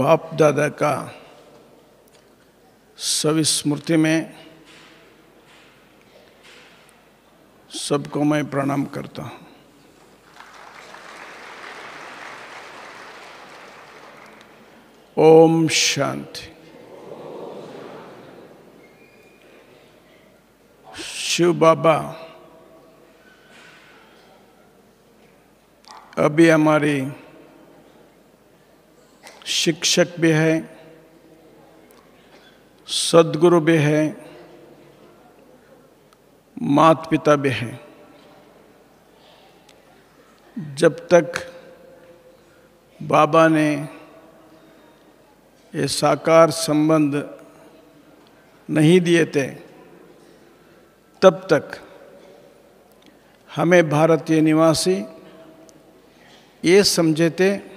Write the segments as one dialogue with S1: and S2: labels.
S1: बाप दादा का सविस्मृति में सबको मैं प्रणाम करता हूँ। ओम शांति। शिव बाबा अभी हमारी शिक्षक भी है, सद्गुरु भी है, माता पिता भी हैं। जब तक बाबा ने ये साकार संबंध नहीं दिए थे, तब तक हमें भारतीय निवासी ये समझे थे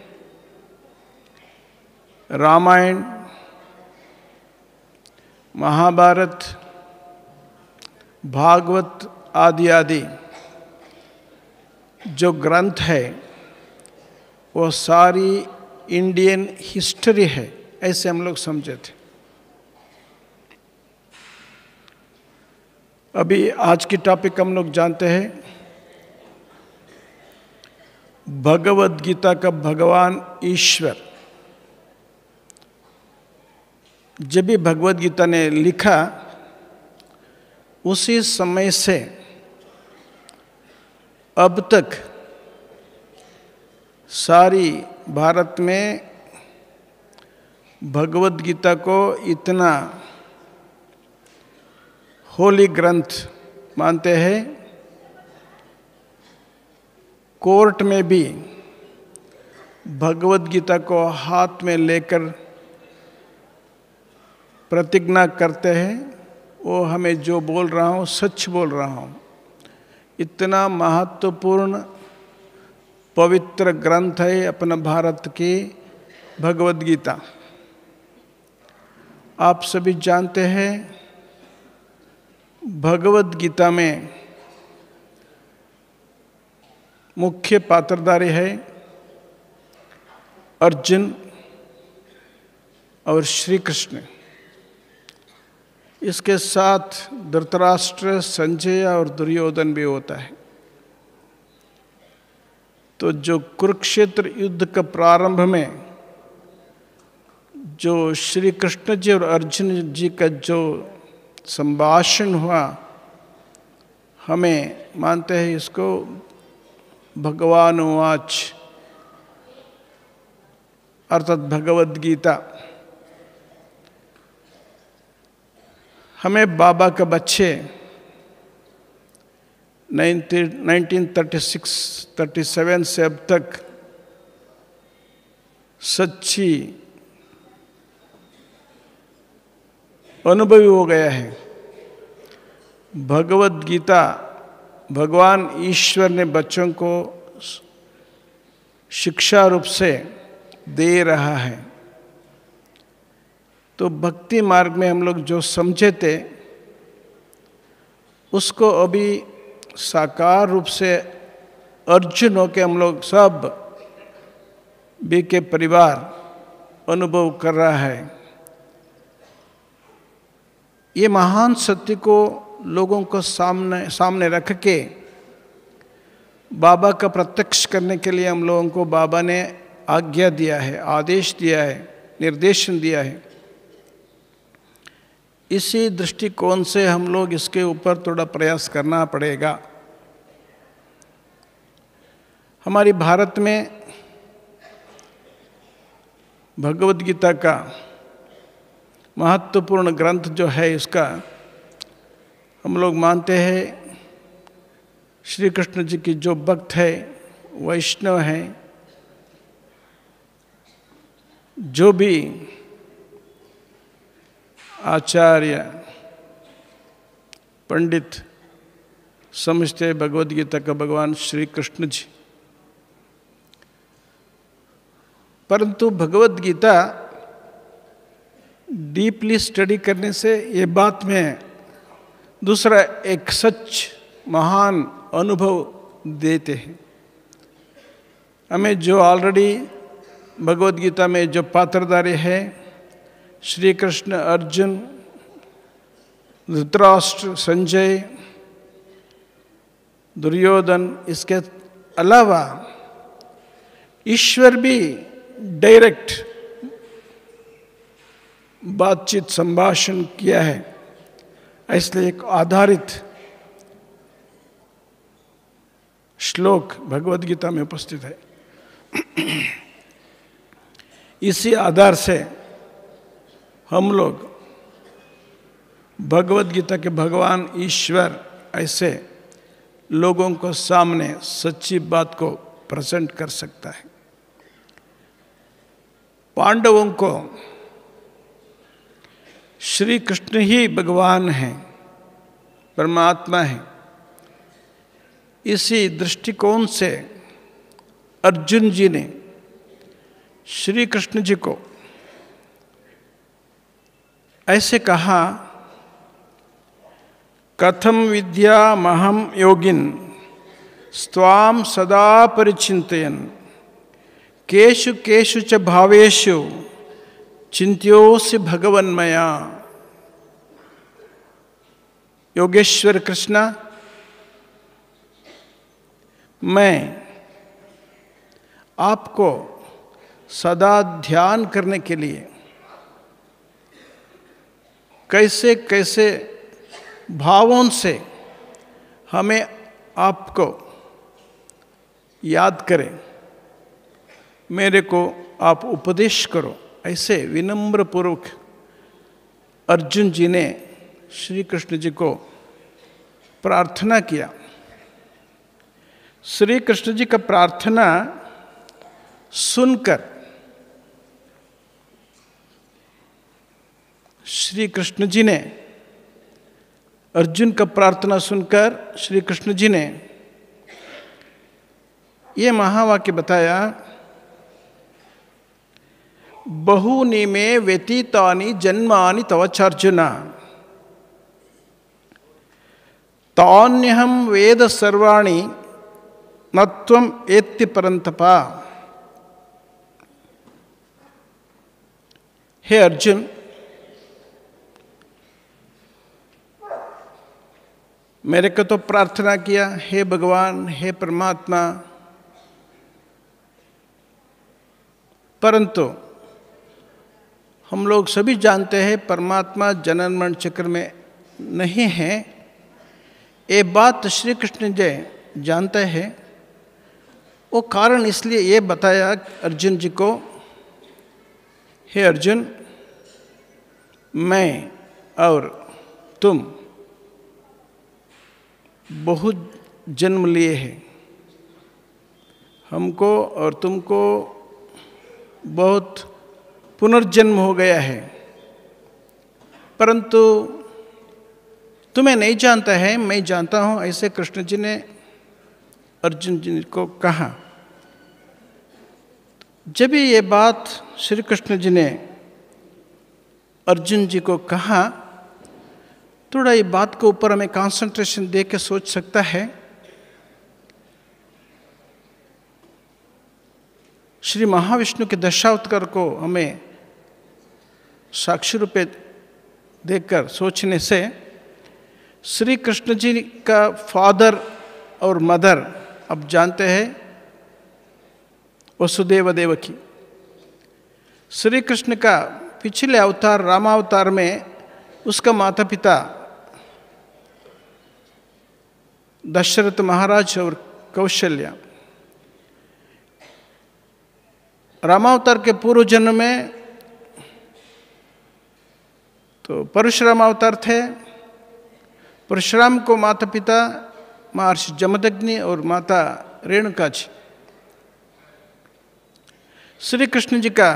S1: रामायण, महाभारत, भागवत आदि आदि जो ग्रंथ है वो सारी इंडियन हिस्ट्री है, ऐसे हम लोग समझे थे। अभी आज की टॉपिक हम लोग जानते हैं भगवद गीता का भगवान ईश्वर। जब भी भगवद गीता ने लिखा उसी समय से अब तक सारी भारत में भगवद गीता को इतना होली ग्रंथ मानते हैं। कोर्ट में भी भगवद गीता को हाथ में लेकर प्रतिज्ञा करते हैं, वो हमें जो बोल रहा हूँ सच बोल रहा हूँ। इतना महत्वपूर्ण पवित्र ग्रंथ है अपना भारत की भगवद गीता। आप सभी जानते हैं भगवद गीता में मुख्य पात्रधारी है अर्जुन और श्री कृष्ण। इसके साथ धृतराष्ट्र, संजय और दुर्योधन भी होता है। तो जो कुरुक्षेत्र युद्ध का प्रारंभ में जो श्री कृष्ण जी और अर्जुन जी का जो संभाषण हुआ, हमें मानते हैं इसको भगवान उवाच अर्थात भगवद गीता। हमें बाबा का बच्चे 1936-37 से अब तक सच्ची अनुभवी हो गया है। भगवद गीता भगवान ईश्वर ने बच्चों को शिक्षा रूप से दे रहा है। तो भक्ति मार्ग में हम लोग जो समझे थे उसको अभी साकार रूप से अर्जुन हो के हम लोग सब भी के परिवार अनुभव कर रहा है। ये महान सत्य को लोगों को सामने रख के बाबा का प्रत्यक्ष करने के लिए हम लोगों को बाबा ने आज्ञा दिया है, आदेश दिया है, निर्देशन दिया है। इसी दृष्टिकोण से हम लोग इसके ऊपर थोड़ा प्रयास करना पड़ेगा। हमारी भारत में भगवद गीता का महत्वपूर्ण ग्रंथ जो है, इसका हम लोग मानते हैं श्री कृष्ण जी की जो भक्त है, वैष्णव हैं, जो भी आचार्य पंडित समझते भगवद गीता का भगवान श्री कृष्ण जी। परंतु भगवद गीता डीपली स्टडी करने से ये बात में दूसरा एक सच महान अनुभव देते हैं। हमें जो ऑलरेडी भगवद गीता में जो पात्रधारी है, श्री कृष्ण, अर्जुन, धृतराष्ट्र, संजय, दुर्योधन, इसके अलावा ईश्वर भी डायरेक्ट बातचीत संभाषण किया है, इसलिए एक आधारित श्लोक भगवद गीता में उपस्थित है। इसी आधार से हम लोग भगवद गीता के भगवान ईश्वर ऐसे लोगों को सामने सच्ची बात को प्रेजेंट कर सकता है। पांडवों को श्री कृष्ण ही भगवान हैं, परमात्मा है। इसी दृष्टिकोण से अर्जुन जी ने श्री कृष्ण जी को ऐसे कहा, कथम विद्यामहं योगिन स्वाम सदा परिचिन्तयन् केषु केषु च भावेषु चिन्त्योऽसि भगवन्मया। योगेश्वर कृष्णा, मैं आपको सदा ध्यान करने के लिए कैसे कैसे भावों से हमें आपको याद करें, मेरे को आप उपदेश करो, ऐसे विनम्र पूर्वक अर्जुन जी ने श्री कृष्ण जी को प्रार्थना किया। श्री कृष्ण जी का प्रार्थना सुनकर श्री कृष्ण जी ने, अर्जुन का प्रार्थना सुनकर श्री कृष्ण जी ने ये महावाक्य बताया, बहूनि मे व्यतीतानि जन्मानि तव चार्जुन तान्यहं वेद सर्वाणि न त्वं एत्ति परन्तप। हे अर्जुन, मेरे को तो प्रार्थना किया, हे भगवान, हे परमात्मा, परंतु हम लोग सभी जानते हैं परमात्मा जनन मरण चक्र में नहीं है। ये बात श्री कृष्ण जी जानते हैं। वो कारण इसलिए ये बताया अर्जुन जी को, हे अर्जुन, मैं और तुम बहुत जन्म लिए हैं, हमको और तुमको बहुत पुनर्जन्म हो गया है, परंतु तुम्हें नहीं जानता है, मैं जानता हूँ, ऐसे कृष्ण जी ने अर्जुन जी को कहा। जब भी ये बात श्री कृष्ण जी ने अर्जुन जी को कहा, थोड़ा ये बात के ऊपर हमें कंसंट्रेशन दे के सोच सकता है। श्री महाविष्णु के दशावतार को हमें साक्षी रूप देखकर सोचने से श्री कृष्ण जी का फादर और मदर अब जानते हैं वसुदेव देवकी। श्री कृष्ण का पिछले अवतार रामावतार में उसका माता पिता दशरथ महाराज और कौशल्या। रामावतार के पूर्व जन्म में तो परशुराम अवतार थे। परशुराम को माता पिता महर्षि जमदग्नि और माता रेणुका जी। श्री कृष्ण जी का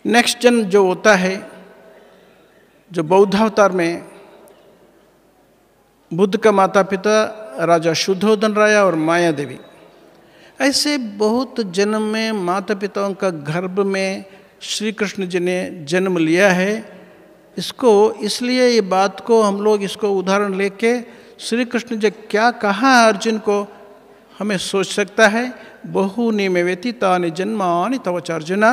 S1: नेक्स्ट जन्म जो होता है, जो बौद्धावतार में बुद्ध का माता पिता राजा शुद्धोधन राया और माया देवी। ऐसे बहुत जन्म में माता पिताओं का गर्भ में श्री कृष्ण जी ने जन्म लिया है। इसको इसलिए ये बात को हम लोग इसको उदाहरण लेके श्री कृष्ण जी क्या कहा अर्जुन को हमें सोच सकता है। बहूनि मे व्यतीतानि जन्मानि तव च अर्जुन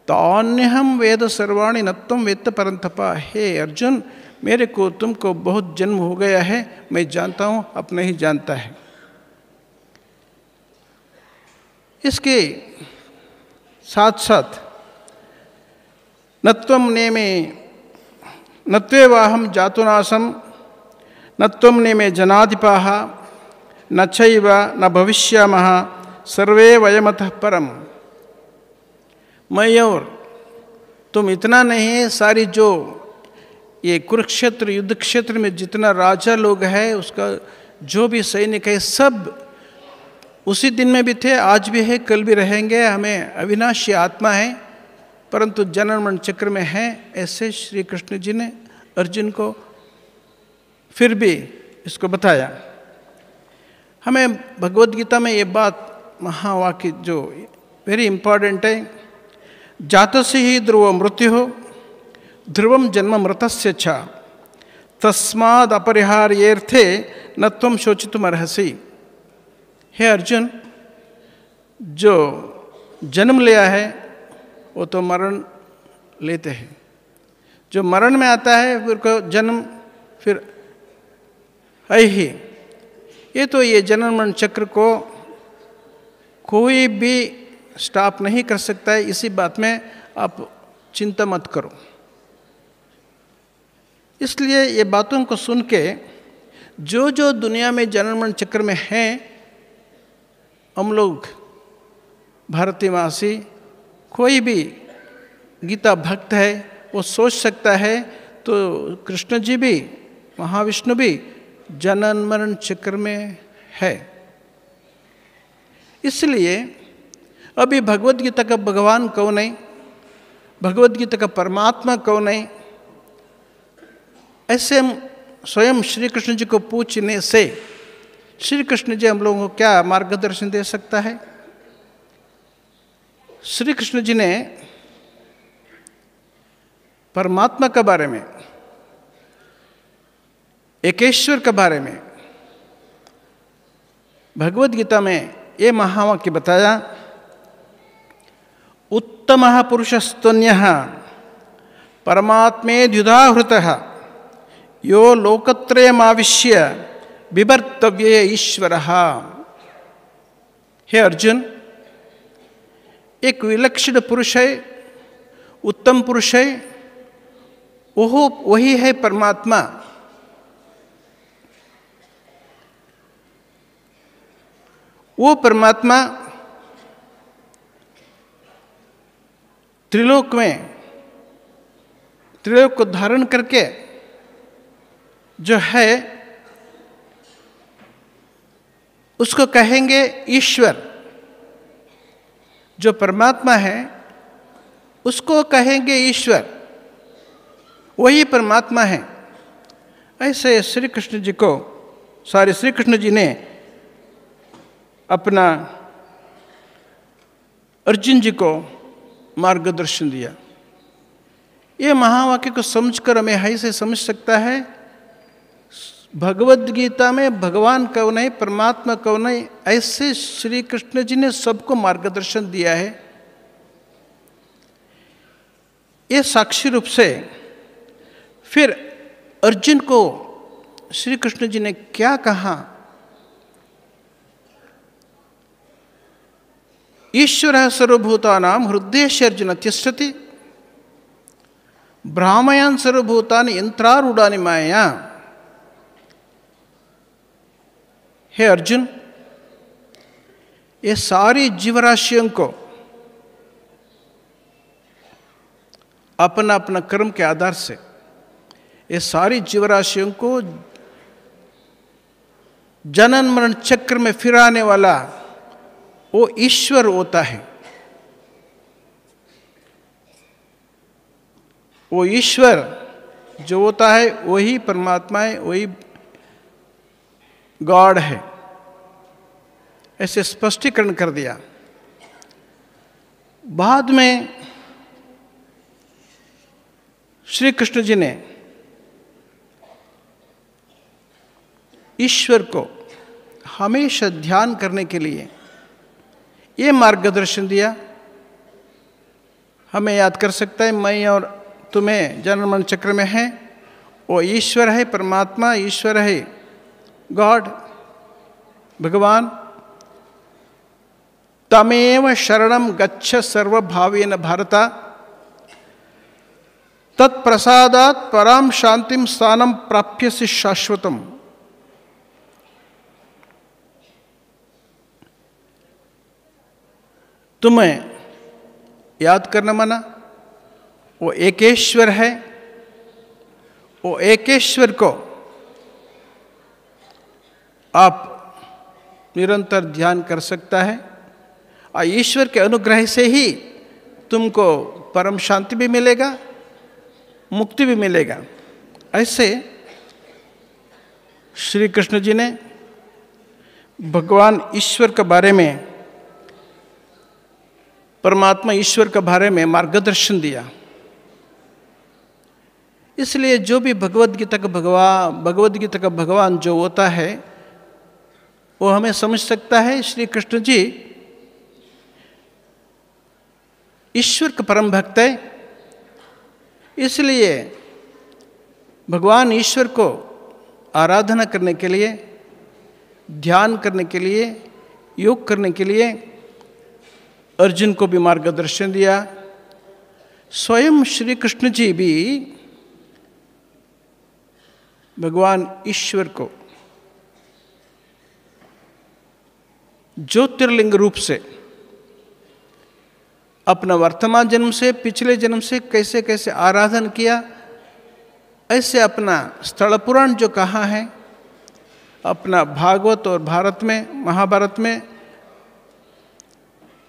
S1: तान्यहं वेद सर्वाणि न त्वं वेत्त परन्तप। हे अर्जुन, मेरे को तुमको बहुत जन्म हो गया है, मैं जानता हूँ, अपना ही जानता है। इसके साथ साथ न त्वं नेमे न त्वेवाहं जातुनासं न त्वं नेमे जनाधिपाः न चैव न भविष्यामः सर्वे वयमतः परम। मैं और तुम इतना नहीं है, सारी जो ये कुरुक्षेत्र युद्ध क्षेत्र में जितना राजा लोग हैं, उसका जो भी सैनिक है, सब उसी दिन में भी थे, आज भी है, कल भी रहेंगे। हमें अविनाशी आत्मा है, परंतु जनन मरण चक्र में है। ऐसे श्री कृष्ण जी ने अर्जुन को फिर भी इसको बताया। हमें भगवद गीता में ये बात महावाक्य जो वेरी इंपॉर्टेंट है, जातस्य ही ध्रुव मृत्यु ध्रुवम जन्म मृतस्य च तस्माद् अपरिहार्येऽर्थे न त्वं शोचितुमर्हसि। हे अर्जुन, जो जन्म लिया है वो तो मरण लेते हैं। जो मरण में आता है फिर को जन्म फिर है ही। ये जन्म मरण चक्र को कोई भी स्टॉप नहीं कर सकता है। इसी बात में आप चिंता मत करो। इसलिए ये बातों को सुन के जो जो दुनिया में जन्म मरण चक्र में हैं, हम लोग भारतीयवासी कोई भी गीता भक्त है वो सोच सकता है, तो कृष्ण जी भी महाविष्णु भी जनन मरण चक्र में है। इसलिए अभी भगवद गीता का भगवान कौन है, भगवद गीता का परमात्मा कौन है, ऐसे हम स्वयं श्री कृष्ण जी को पूछने से श्री कृष्ण जी हम लोगों को क्या मार्गदर्शन दे सकता है। श्री कृष्ण जी ने परमात्मा के बारे में, एकेश्वर के बारे में भगवद गीता में ये महावाक्य बताया, उत्तमः पुरुषस्तन्यः परमात्मेद्युदाहृतः यो लोकत्रयमाविश्य बिभर्तव्य ईश्वरः। हे अर्जुन, एक विलक्षण पुरुष है, उत्तम पुरुष है, वही है परमात्मा। वो परमात्मा त्रिलोक में, त्रिलोक को धारण करके जो है उसको कहेंगे ईश्वर। जो परमात्मा है उसको कहेंगे ईश्वर, वही परमात्मा है। ऐसे श्री कृष्ण जी को, सारे श्री कृष्ण जी ने अपना अर्जुन जी को मार्गदर्शन दिया। ये महावाक्य को समझकर हमें ऐसे समझ सकता है भगवद गीता में भगवान कौन है, परमात्मा कौन है। ऐसे श्री कृष्ण जी ने सबको मार्गदर्शन दिया है। ये साक्षी रूप से फिर अर्जुन को श्री कृष्ण जी ने क्या कहा, ईश्वरः सर्वभूतानां हृदयेषु तिष्ठति भ्रामयान् सर्वभूतानि यन्त्रारूढानि मायया। हे अर्जुन, ये सारी जीवराशियों को अपना अपना कर्म के आधार से, ये सारी जीवराशियों को जनन मरण चक्र में फिराने वाला वो ईश्वर होता है। वो ईश्वर जो होता है वही परमात्मा है, वही गॉड है। ऐसे स्पष्टीकरण कर दिया। बाद में श्री कृष्ण जी ने ईश्वर को हमेशा ध्यान करने के लिए ये मार्गदर्शन दिया। हमें याद कर सकता है, मैं और तुम्हें जन्म मरण चक्र में है, वो ईश्वर है, परमात्मा ईश्वर है, गॉड, भगवान। तमेव शरणम गच्छ सर्वभावेन भारत, तत्प्रसादात् पराम शांतिम स्थानम प्राप्यसि शाश्वतम। तुम्हें याद करना माना, वो एकेश्वर है, वो एकेश्वर को आप निरंतर ध्यान कर सकता है, और ईश्वर के अनुग्रह से ही तुमको परम शांति भी मिलेगा, मुक्ति भी मिलेगा। ऐसे श्री कृष्ण जी ने भगवान ईश्वर के बारे में, परमात्मा ईश्वर के बारे में मार्गदर्शन दिया। इसलिए जो भी भगवद गीता का भगवान जो होता है, वो हमें समझ सकता है श्री कृष्ण जी ईश्वर का परम भक्त है। इसलिए भगवान ईश्वर को आराधना करने के लिए, ध्यान करने के लिए, योग करने के लिए अर्जुन को भी मार्गदर्शन दिया। स्वयं श्री कृष्ण जी भी भगवान ईश्वर को ज्योतिर्लिंग रूप से अपना वर्तमान जन्म से, पिछले जन्म से कैसे कैसे आराधन किया, ऐसे अपना स्थल पुराण जो कहा है, अपना भागवत और भारत में, महाभारत में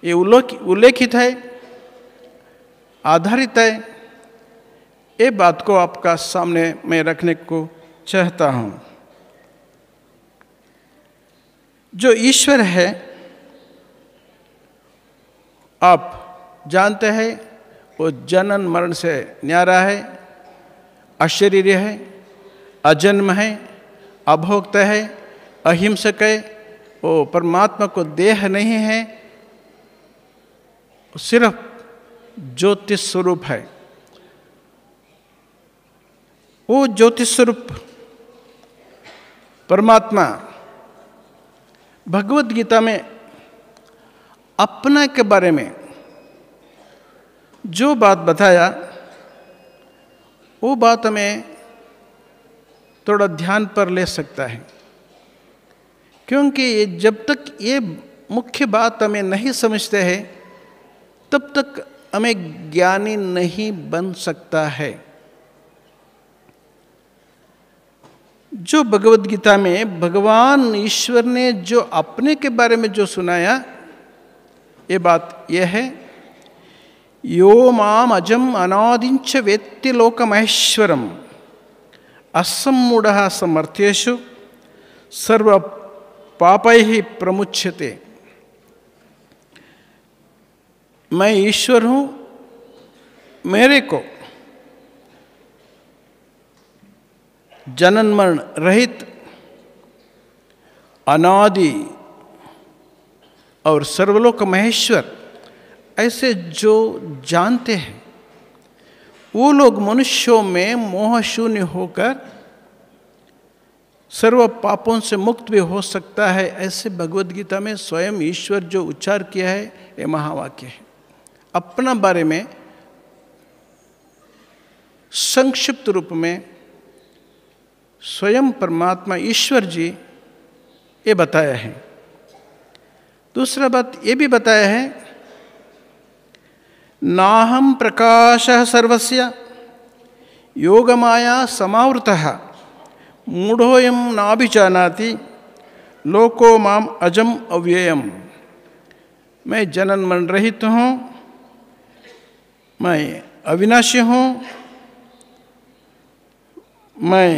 S1: ये उल्लेखित है, आधारित है। ये बात को आपका सामने मैं रखने को चाहता हूँ। जो ईश्वर है, आप जानते हैं, वो जनन मरण से न्यारा है, अशरीर है, अजन्म है, अभोक्त है, अहिंसक है। वो परमात्मा को देह नहीं है, सिर्फ ज्योतिष स्वरूप है। वो ज्योतिष स्वरूप परमात्मा भगवद गीता में अपना के बारे में जो बात बताया, वो बात हमें थोड़ा ध्यान पर ले सकता है, क्योंकि जब तक ये मुख्य बात हमें नहीं समझते हैं, तब तक हमें ज्ञानी नहीं बन सकता है। जो भगवद गीता में भगवान ईश्वर ने जो अपने के बारे में जो सुनाया, ये बात यह है, यो माम अजम अनादिंच वेत्ति लोकमहेश्वरम असम्मूढ़ः समर्थ्येषु सर्व पापैः प्रमुच्यते। मैं ईश्वर हूँ, मेरे को जनन मरण रहित, अनादि और सर्वलोक महेश्वर ऐसे जो जानते हैं, वो लोग मनुष्यों में मोह शून्य होकर सर्व पापों से मुक्त भी हो सकता है। ऐसे भगवद गीता में स्वयं ईश्वर जो उच्चार किया है, ये महावाक्य है। अपना बारे में संक्षिप्त रूप में स्वयं परमात्मा ईश्वर जी ये बताया है। दूसरा बात ये भी बताया है, नाहं प्रकाशः सर्वस्य योगमाया समावृतः मूढ़ोऽयं नाभिजानाति लोको माम अजम अव्ययम। मैं जनन मरण रहित हूँ, मैं अविनाशी हूँ, मैं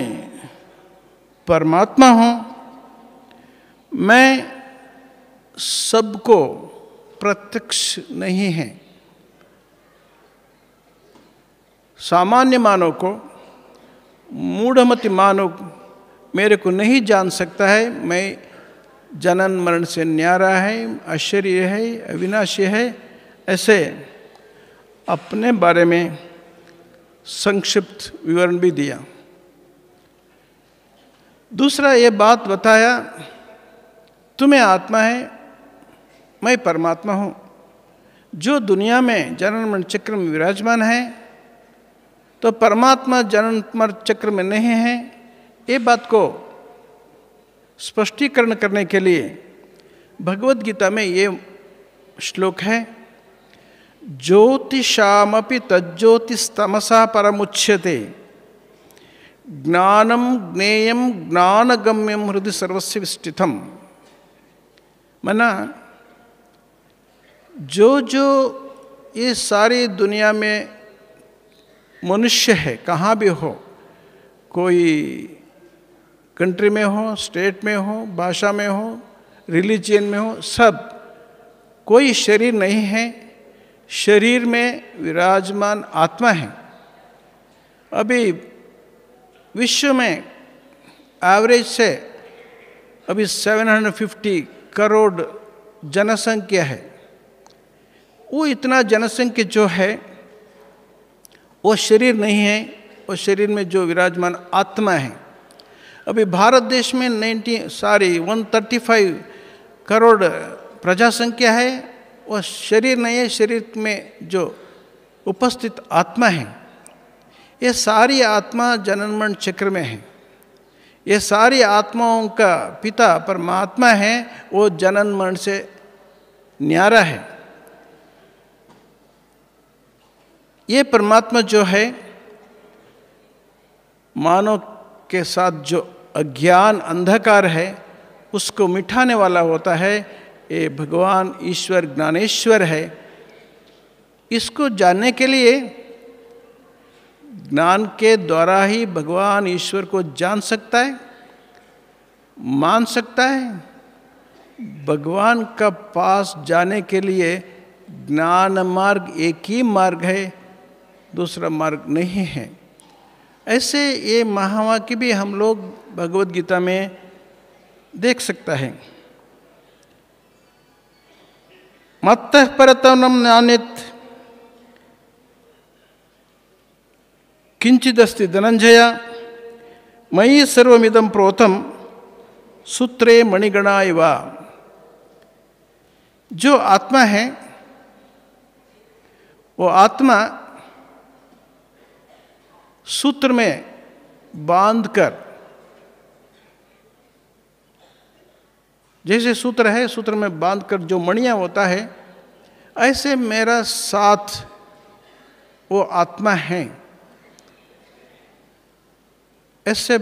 S1: परमात्मा हूँ, मैं सबको प्रत्यक्ष नहीं है। सामान्य मानव को, मूढ़मति मानव मेरे को नहीं जान सकता है। मैं जनन मरण से न्यारा है, अशरीर है, अविनाशी है, ऐसे अपने बारे में संक्षिप्त विवरण भी दिया। दूसरा ये बात बताया, तुम्हें आत्मा है, मैं परमात्मा हूँ। जो दुनिया में जनन मरण चक्र में विराजमान है तो परमात्मा जनन मरण चक्र में नहीं है। ये बात को स्पष्टीकरण करने के लिए भगवद गीता में ये श्लोक है, ज्योतिषामपि तज्ज्योतिस्तमसा परमुच्यते, ज्ञानम ज्ञेयम ज्ञानगम्यम हृदय सर्वस्य विष्ठितम। मना जो ये सारी दुनिया में मनुष्य है, कहाँ भी हो, कोई कंट्री में हो, स्टेट में हो, भाषा में हो, रिलीजियन में हो, सब कोई शरीर नहीं है, शरीर में विराजमान आत्मा है। अभी विश्व में एवरेज से अभी 750 करोड़ जनसंख्या है। वो इतना जनसंख्या जो है वो शरीर नहीं है, वो शरीर में जो विराजमान आत्मा है। अभी भारत देश में 135 करोड़ प्रजा संख्या है, वो शरीर नहीं है, शरीर में जो उपस्थित आत्मा है, ये सारी आत्मा जनन मरण चक्र में है। ये सारी आत्माओं का पिता परमात्मा है, वो जनन मरण से न्यारा है। ये परमात्मा जो है, मानव के साथ जो अज्ञान अंधकार है उसको मिटाने वाला होता है। ये भगवान ईश्वर ज्ञानेश्वर है। इसको जानने के लिए ज्ञान के द्वारा ही भगवान ईश्वर को जान सकता है, मान सकता है। भगवान का पास जाने के लिए ज्ञान मार्ग एक ही मार्ग है, दूसरा मार्ग नहीं है। ऐसे ये महावाक्य भी हम लोग भगवद गीता में देख सकता है। मत्तः परतरं नान्यत् किंचिदस्ति धनंजय, मयि सर्वमिदं प्रोतं सूत्रे मणिगणा इव। जो आत्मा है वो आत्मा सूत्र में बांधकर, जैसे सूत्र है, सूत्र में बांधकर जो मणियां होता है, ऐसे मेरा साथ वो आत्मा है। ऐसे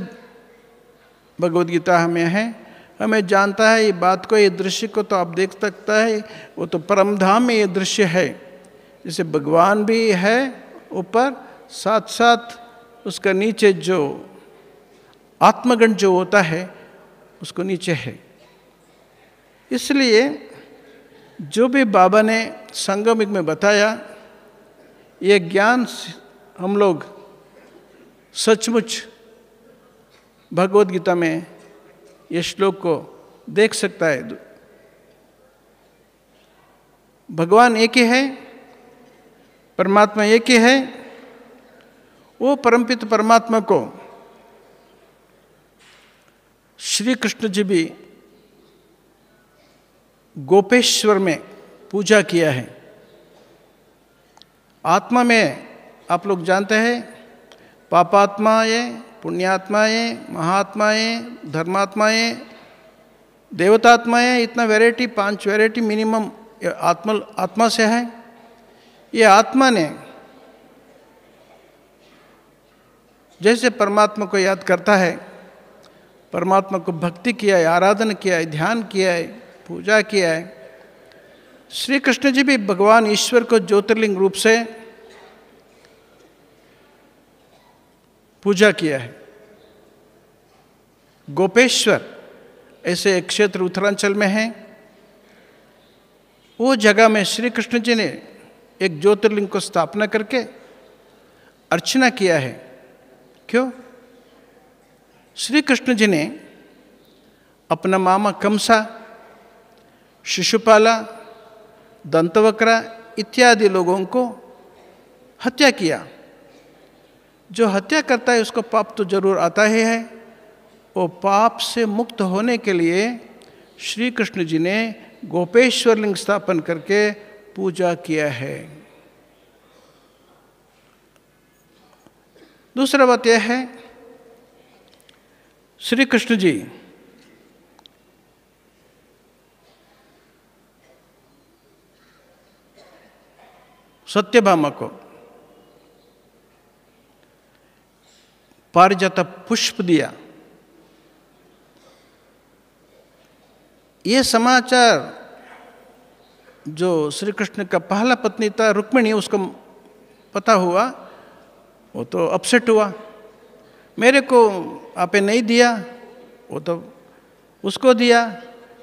S1: भगवद गीता हमें है, हमें जानता है ये बात को, ये दृश्य को तो आप देख सकता है। वो तो परम धाम में ये दृश्य है, जैसे भगवान भी है ऊपर, साथ साथ उसका नीचे जो आत्मगण जो होता है उसको नीचे है। इसलिए जो भी बाबा ने संगमिक में बताया, ये ज्ञान हम लोग सचमुच भगवद गीता में ये श्लोक को देख सकता है। भगवान एक ही है, परमात्मा एक ही है। वो परमपित परमात्मा को श्री कृष्ण जी भी गोपेश्वर में पूजा किया है। आत्मा में आप लोग जानते हैं, पापात्माएं, पुण्यात्माएं, महात्माएं, धर्मात्माएं, देवतात्माएं, इतना वैरायटी, 5 वैरायटी मिनिमम आत्मा से है। ये आत्मा ने जैसे परमात्मा को याद करता है, परमात्मा को भक्ति किया है, आराधना किया है, ध्यान किया है, पूजा किया है, श्री कृष्ण जी भी भगवान ईश्वर को ज्योतिर्लिंग रूप से पूजा किया है। गोपेश्वर ऐसे एक क्षेत्र उत्तरांचल में है, वो जगह में श्री कृष्ण जी ने एक ज्योतिर्लिंग को स्थापना करके अर्चना किया है। क्यों? श्री कृष्ण जी ने अपना मामा कंसा, शिशुपाला, दंतवक्र इत्यादि लोगों को हत्या किया। जो हत्या करता है उसको पाप तो जरूर आता ही है। वो पाप से मुक्त होने के लिए श्री कृष्ण जी ने गोपेश्वर लिंग स्थापन करके पूजा किया है। दूसरा बात यह है, श्री कृष्ण जी सत्यभामा को पारिजात पुष्प दिया। ये समाचार जो श्री कृष्ण का पहला पत्नी था रुक्मिणी, उसको पता हुआ, वो तो अपसेट हुआ। मेरे को आपने नहीं दिया, वो तो उसको दिया।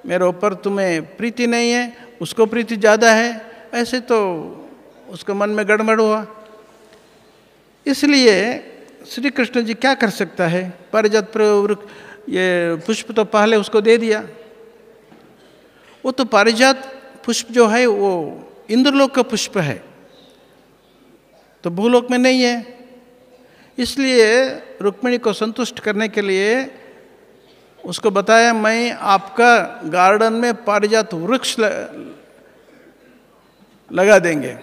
S1: मेरे ऊपर तुम्हें प्रीति नहीं है, उसको प्रीति ज़्यादा है। ऐसे तो उसके मन में गड़बड़ हुआ। इसलिए श्री कृष्ण जी क्या कर सकता है, पारिजात ये पुष्प तो पहले उसको दे दिया। वो तो पारिजात पुष्प जो है वो इंद्रलोक का पुष्प है, तो भूलोक में नहीं है। इसलिए रुक्मिणी को संतुष्ट करने के लिए उसको बताया, मैं आपका गार्डन में पारिजात वृक्ष लगा देंगे।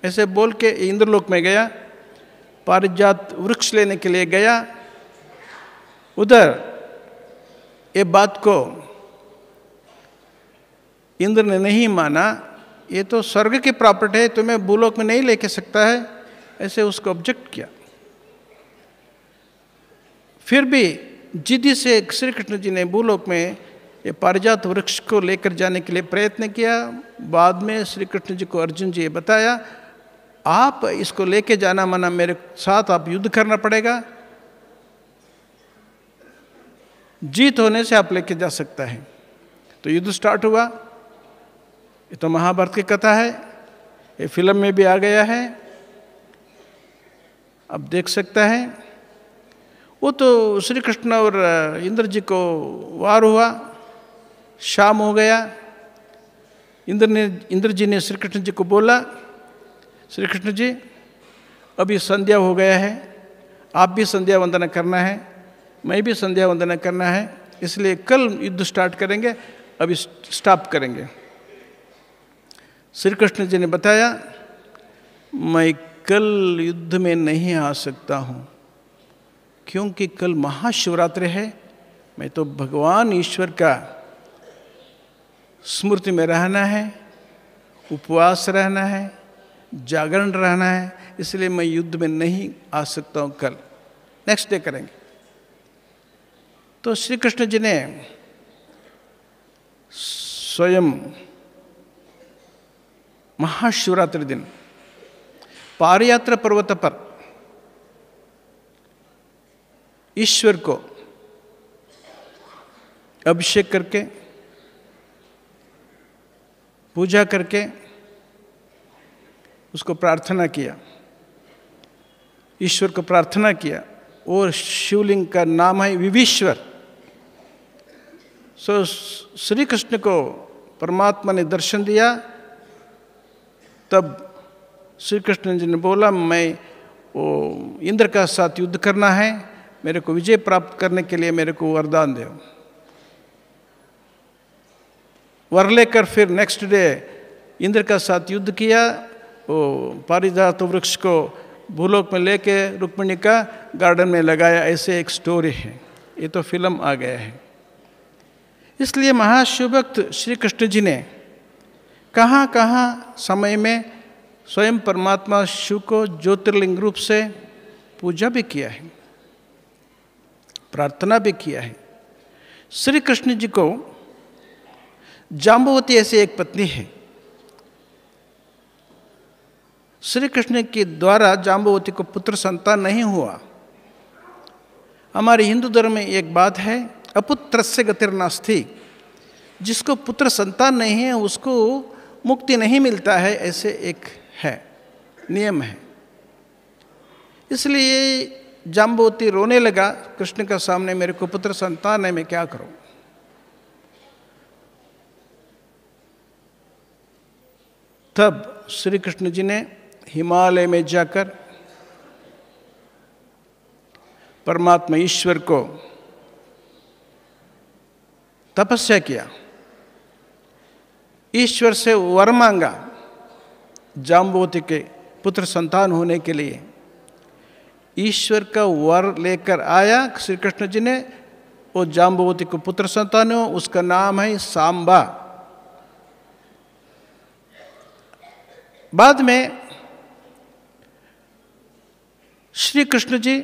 S1: ऐसे बोल के इंद्रलोक में गया, पारिजात वृक्ष लेने के लिए गया। उधर ये बात को इंद्र ने नहीं माना, ये तो स्वर्ग की प्रॉपर्टी है, तुम्हें भूलोक में नहीं लेके सकता है, ऐसे उसको ऑब्जेक्ट किया। फिर भी जिद्दी से श्री कृष्ण जी ने भूलोक में ये पारिजात वृक्ष को लेकर जाने के लिए प्रयत्न किया। बाद में श्री कृष्ण जी को अर्जुन जी ये बताया, आप इसको लेके जाना मना, मेरे साथ आप युद्ध करना पड़ेगा, जीत होने से आप लेके जा सकता है। तो युद्ध स्टार्ट हुआ। ये तो महाभारत की कथा है, ये फिल्म में भी आ गया है, अब देख सकता है। वो तो श्री कृष्ण और इंद्र जी को वार हुआ, शाम हो गया। इंद्र जी ने श्री कृष्ण जी को बोला, श्री कृष्ण जी अभी संध्या हो गया है, आप भी संध्या वंदना करना है, मैं भी संध्या वंदना करना है, इसलिए कल युद्ध स्टार्ट करेंगे, अभी स्टॉप करेंगे। श्री कृष्ण जी ने बताया, मैं कल युद्ध में नहीं आ सकता हूँ, क्योंकि कल महाशिवरात्रि है। मैं तो भगवान ईश्वर का स्मृति में रहना है, उपवास रहना है, जागरण रहना है, इसलिए मैं युद्ध में नहीं आ सकता हूँ, कल नेक्स्ट डे करेंगे। तो श्री कृष्ण जी ने स्वयं महाशिवरात्रि दिन पारियात्र पर्वत पर ईश्वर को अभिषेक करके पूजा करके उसको प्रार्थना किया, ईश्वर को प्रार्थना किया। और शिवलिंग का नाम है विभीश्वर। सो श्री कृष्ण को परमात्मा ने दर्शन दिया। तब श्री कृष्ण जी ने बोला, मैं वो इंद्र का साथ युद्ध करना है, मेरे को विजय प्राप्त करने के लिए मेरे को वरदान दो। वर लेकर फिर नेक्स्ट डे इंद्र का साथ युद्ध किया। वो पारिजात वृक्ष को भूलोक में लेके रुक्मिणी का गार्डन में लगाया। ऐसे एक स्टोरी है, ये तो फिल्म आ गया है। इसलिए महाशिवभक्त श्री कृष्ण जी ने कहाँ कहाँ समय में स्वयं परमात्मा शिव को ज्योतिर्लिंग रूप से पूजा भी किया है, प्रार्थना भी किया है। श्री कृष्ण जी को जाम्बवती ऐसी एक पत्नी है। श्री कृष्ण के द्वारा जाम्बवती को पुत्र संतान नहीं हुआ। हमारे हिंदू धर्म में एक बात है, अपुत्रस्य गतिर्नास्ति। जिसको पुत्र संतान नहीं है उसको मुक्ति नहीं मिलता है, ऐसे एक है, नियम है। इसलिए जाम्बवती रोने लगा कृष्ण के सामने, मेरे को पुत्र संतान है, मैं क्या करूं। तब श्री कृष्ण जी ने हिमालय में जाकर परमात्मा ईश्वर को तपस्या किया, ईश्वर से वर मांगा जाम्बवती के पुत्र संतान होने के लिए। ईश्वर का वर लेकर आया श्री कृष्ण जी ने, वो जाम्बवती को पुत्र संतान हो, उसका नाम है सांबा। बाद में श्री कृष्ण जी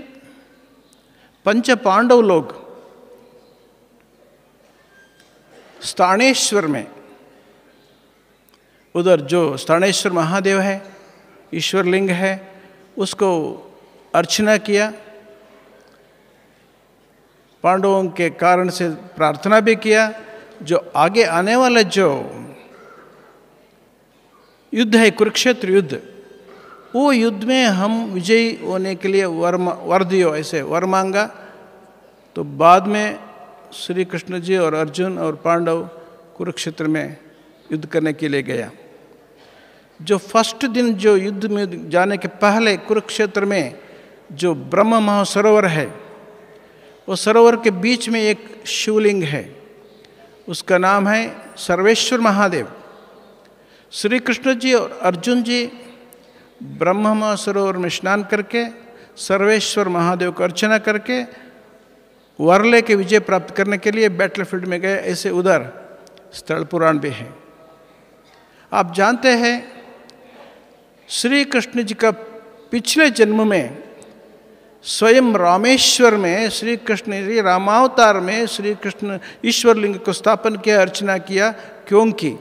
S1: पंच पांडव लोग स्थानेश्वर में, उधर जो स्थानेश्वर महादेव है, ईश्वर लिंग है, उसको अर्चना किया, पांडवों के कारण से प्रार्थना भी किया। जो आगे आने वाला जो युद्ध है, कुरुक्षेत्र युद्ध, वो युद्ध में हम विजयी होने के लिए वर दियो, ऐसे वर मांगा। तो बाद में श्री कृष्ण जी और अर्जुन और पांडव कुरुक्षेत्र में युद्ध करने के लिए गया। जो फर्स्ट दिन जो युद्ध में जाने के पहले कुरुक्षेत्र में जो ब्रह्म महासरोवर है, वो सरोवर के बीच में एक शिवलिंग है, उसका नाम है सर्वेश्वर महादेव। श्री कृष्ण जी और अर्जुन जी ब्रह्म महासरोवर में स्नान करके सर्वेश्वर महादेव को अर्चना करके वरले के विजय प्राप्त करने के लिए बैटलफील्ड में गए। ऐसे उधर स्थल पुराण भी है। आप जानते हैं श्री कृष्ण जी का पिछले जन्म में स्वयं रामेश्वर में श्री कृष्ण जी रामावतार में श्री कृष्ण ईश्वर लिंग को स्थापन किया, अर्चना किया। क्योंकि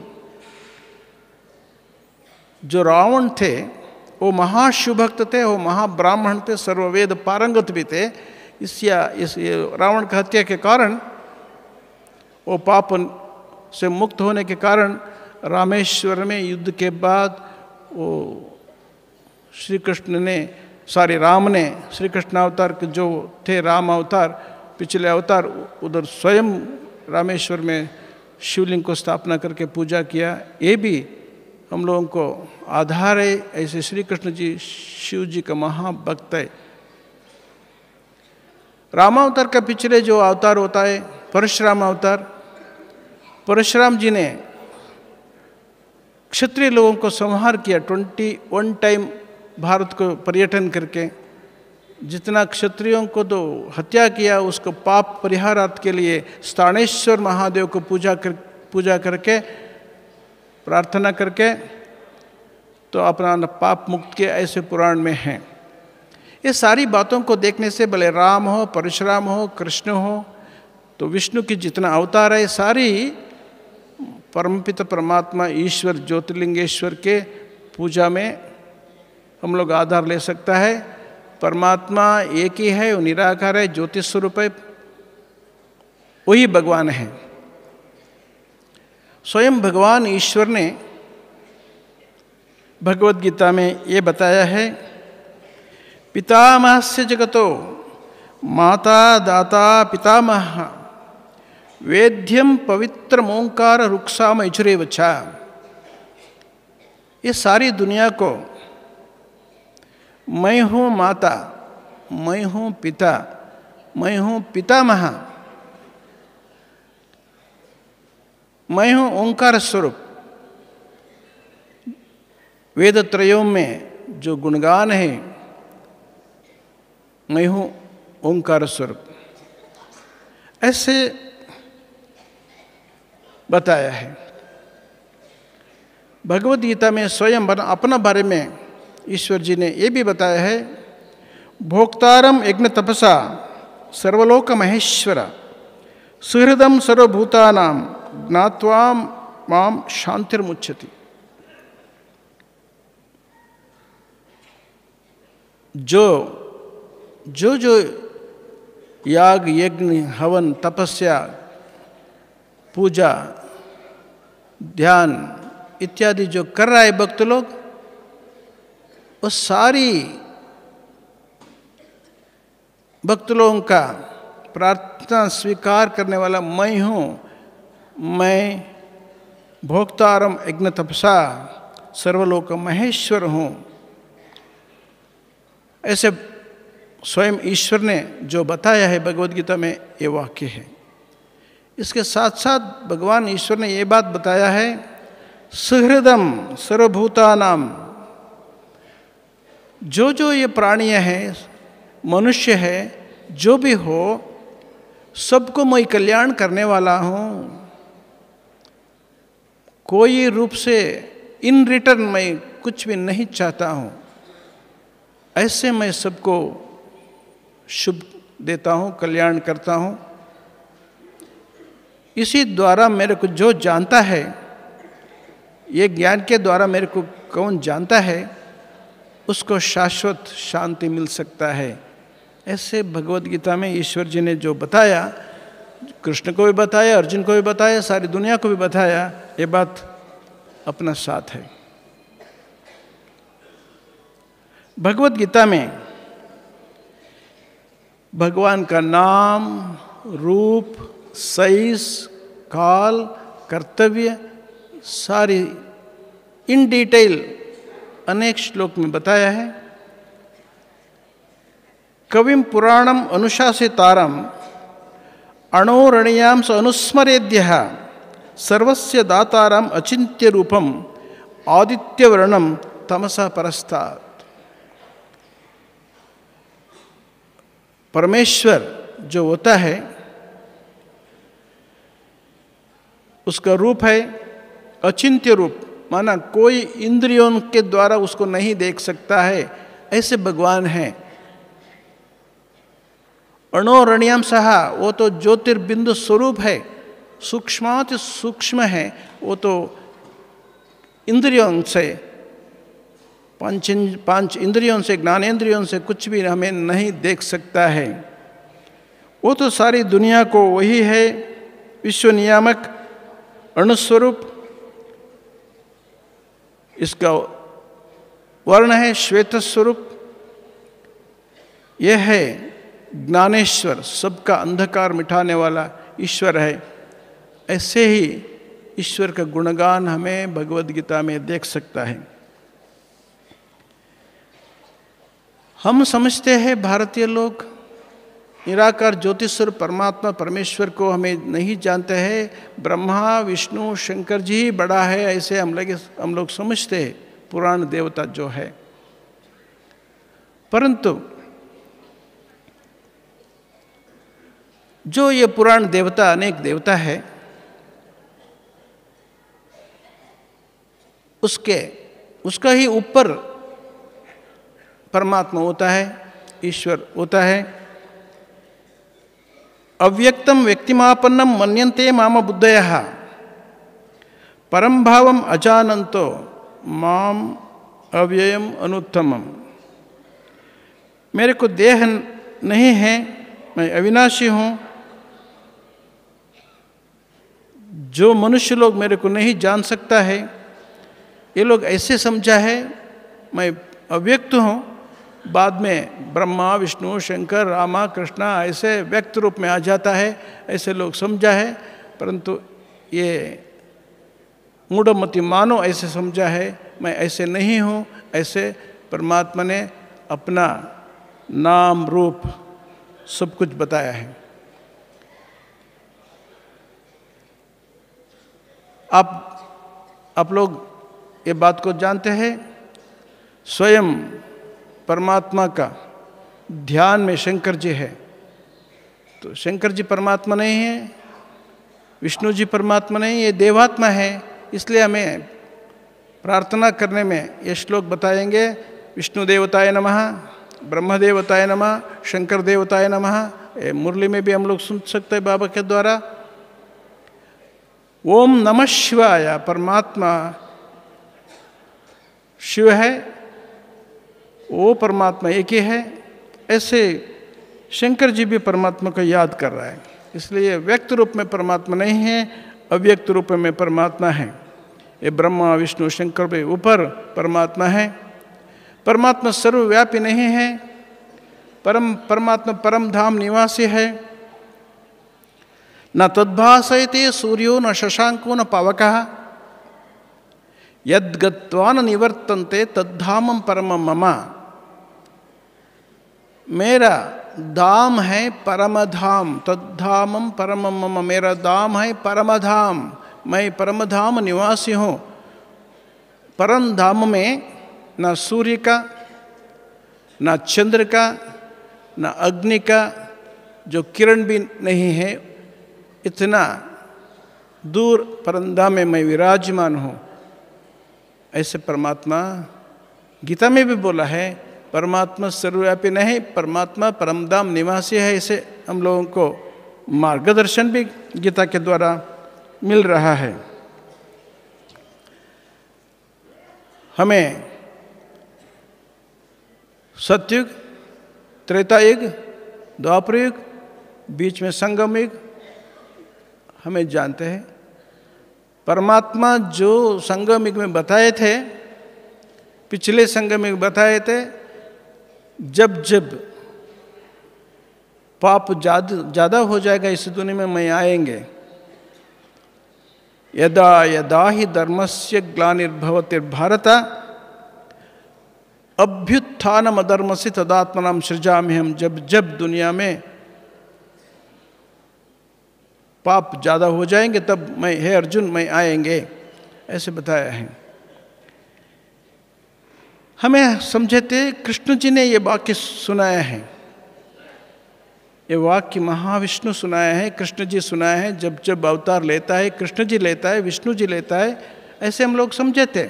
S1: जो रावण थे वो महाशिवभक्त थे, वो महाब्राह्मण थे, सर्ववेद पारंगत भी थे। इस रावण की हत्या के कारण, वो पाप से मुक्त होने के कारण रामेश्वर में युद्ध के बाद वो श्री कृष्ण ने, राम ने, श्री कृष्ण अवतार के जो थे राम अवतार, पिछले अवतार, उधर स्वयं रामेश्वर में शिवलिंग को स्थापना करके पूजा किया। ये भी हम लोगों को आधार है। ऐसे श्री कृष्ण जी शिव जी का महाभक्त है। रामावतार का पिछले जो अवतार होता है परशुराम अवतार, परशुराम जी ने क्षत्रिय लोगों को संहार किया। 21 टाइम भारत को पर्यटन करके जितना क्षत्रियों को तो हत्या किया, उसको पाप परिहारार्थ के लिए स्थानेश्वर महादेव को पूजा करके प्रार्थना करके तो अपना पाप मुक्त किया। ऐसे पुराण में हैं। ये सारी बातों को देखने से भले राम हो, परशुराम हो, कृष्ण हो, तो विष्णु की जितना अवतार है सारी परमपिता परमात्मा ईश्वर ज्योतिर्लिंगेश्वर के पूजा में हम लोग आधार ले सकता है। परमात्मा एक ही है, वो निराकार है, ज्योतिष स्वरूप है, वही भगवान है। स्वयं भगवान ईश्वर ने भगवद गीता में ये बताया है, पितामहस्य जगतो माता दाता पितामह वेद्यम पवित्र ओंकार रुक्षाम यजुरेव च। ये सारी दुनिया को मैं हूँ माता, मैं हूँ पिता, मैं हूँ पितामह, मैं हूँ ओंकार स्वरूप। वेद त्रयों में जो गुणगान है, मैं हूँ ओंकार स्वरूप, ऐसे बताया है। भगवद गीता में स्वयं अपना बारे में ईश्वर जी ने ये भी बताया है, भोक्तारम यज्ञ तपसा सर्वलोक महेश्वर सुहृदम सर्वभूतानां ज्ञात्वा माम शांतिर्मुच्यति। जो याग यज्ञ हवन तपस्या पूजा ध्यान इत्यादि जो कर रहा है भक्त लोग, वो सारी भक्त लोगों का प्रार्थना स्वीकार करने वाला मैं हूँ। मैं भोक्तारम यज्ञ तपसा सर्वलोक महेश्वर हूँ, ऐसे स्वयं ईश्वर ने जो बताया है भगवद गीता में, ये वाक्य है। इसके साथ साथ भगवान ईश्वर ने ये बात बताया है, सुहृदम सर्वभूतानाम, जो जो ये प्राणी हैं, मनुष्य है, जो भी हो, सबको मैं कल्याण करने वाला हूँ। कोई रूप से इन रिटर्न मैं कुछ भी नहीं चाहता हूँ, ऐसे मैं सबको शुभ देता हूँ, कल्याण करता हूँ। इसी द्वारा मेरे को जो जानता है, ये ज्ञान के द्वारा मेरे को कौन जानता है, उसको शाश्वत शांति मिल सकता है। ऐसे भगवद गीता में ईश्वर जी ने जो बताया, कृष्ण को भी बताया, अर्जुन को भी बताया, सारी दुनिया को भी बताया, ये बात अपना साथ है। भगवद गीता में भगवान का नाम, रूप, साइज, काल, कर्तव्य सारी इन डिटेल अनेक श्लोक में बताया है। कविम पुराणम अनुशासितारम अणोरणीयां स अनुस्मरेद्यः सर्वस्य दातारम अचिंत्य रूपम आदित्यवर्णम तमसा परस्तात्। परमेश्वर जो होता है, उसका रूप है अचिंत्य रूप, माना कोई इंद्रियों के द्वारा उसको नहीं देख सकता है, ऐसे भगवान हैं। अणोरणीयम सहा, वो तो ज्योतिर्बिंदु स्वरूप है, सूक्ष्माति सूक्ष्म है, वो तो इंद्रियों से, पांच इंद्रियों से, ज्ञानेंद्रियों से कुछ भी हमें नहीं देख सकता है। वो तो सारी दुनिया को वही है, विश्व नियामक अणुस्वरूप। इसका वर्ण है श्वेत स्वरूप। यह है ज्ञानेश्वर, सबका अंधकार मिटाने वाला ईश्वर है। ऐसे ही ईश्वर का गुणगान हमें भगवद गीता में देख सकता है। हम समझते हैं भारतीय लोग निराकार ज्योतिषर परमात्मा परमेश्वर को हमें नहीं जानते हैं, ब्रह्मा विष्णु शंकर जी ही बड़ा है, ऐसे हम लोग समझते हैं, पुराण देवता जो है। परंतु जो ये पुराण देवता, अनेक देवता है, उसका ही ऊपर परमात्मा होता है, ईश्वर होता है। अव्यक्तम व्यक्तिमापन्नम मन्यन्ते माम बुद्धयः परम भावम अजानन्तो माम अव्ययम अनुत्तमम। मेरे को देह नहीं है, मैं अविनाशी हूँ। जो मनुष्य लोग मेरे को नहीं जान सकता है, ये लोग ऐसे समझा है मैं अव्यक्त हूँ। बाद में ब्रह्मा विष्णु शंकर रामा कृष्णा ऐसे व्यक्त रूप में आ जाता है, ऐसे लोग समझा है। परंतु ये मूढ़मति मानो ऐसे समझा है, मैं ऐसे नहीं हूँ। ऐसे परमात्मा ने अपना नाम रूप सब कुछ बताया है। आप लोग ये बात को जानते हैं, स्वयं परमात्मा का ध्यान में शंकर जी है, तो शंकर जी परमात्मा नहीं है, विष्णु जी परमात्मा नहीं, ये देवात्मा है। इसलिए हमें प्रार्थना करने में ये श्लोक बताएंगे, विष्णु देवताय नमः, ब्रह्म देवताय नमः, शंकर देवताय नमः। मुरली में भी हम लोग सुन सकते हैं बाबा के द्वारा। ओम नमः शिवाय, परमात्मा शिव है, वो परमात्मा एक ही है। ऐसे शंकर जी भी परमात्मा को याद कर रहा है। इसलिए व्यक्त रूप में परमात्मा नहीं है, अव्यक्त रूप में परमात्मा है। ये ब्रह्मा विष्णु शंकर के ऊपर परमात्मा है। परमात्मा सर्वव्यापी नहीं है, परमात्मा परम धाम निवासी है। न तद्भासयते सूर्यो न शशांको न पावकः। यद्गत्वा न निवर्तन्ते तद्धामं परमं मम। मेरा धाम है परमधाम, तद्धामं परमं मम। मेरा धाम है परमधाम, मैं परमधाम निवासी हूँ। परम धाम में न सूर्य का, न चंद्र का, न अग्नि का जो किरण भी नहीं है, इतना दूर परमधाम में मैं विराजमान हूँ। ऐसे परमात्मा गीता में भी बोला है, परमात्मा सर्वव्यापी नहीं, परमात्मा परमधाम निवासी है। इसे हम लोगों को मार्गदर्शन भी गीता के द्वारा मिल रहा है। हमें सतयुग, त्रेता युग, द्वापर युग, बीच में संगम युग हमें जानते हैं। परमात्मा जो संगम युग में बताए थे, पिछले संगम युग बताए थे, जब जब पाप ज़्यादा हो जाएगा इस दुनिया में मैं आएंगे। यदा यदा ही धर्मस्य ग्लानिर्भवति भारत अभ्युत्थानम अधर्मस्य तदात्मनां सृजाम्यहम्। जब जब दुनिया में पाप ज़्यादा हो जाएंगे तब मैं, हे अर्जुन, मैं आएंगे, ऐसे बताया है। हमें समझे थे कृष्ण जी ने ये वाक्य सुनाया है, ये वाक्य महाविष्णु सुनाया है, कृष्ण जी सुनाया है। जब जब अवतार लेता है, कृष्ण जी लेता है, विष्णु जी लेता है, ऐसे हम लोग समझे थे।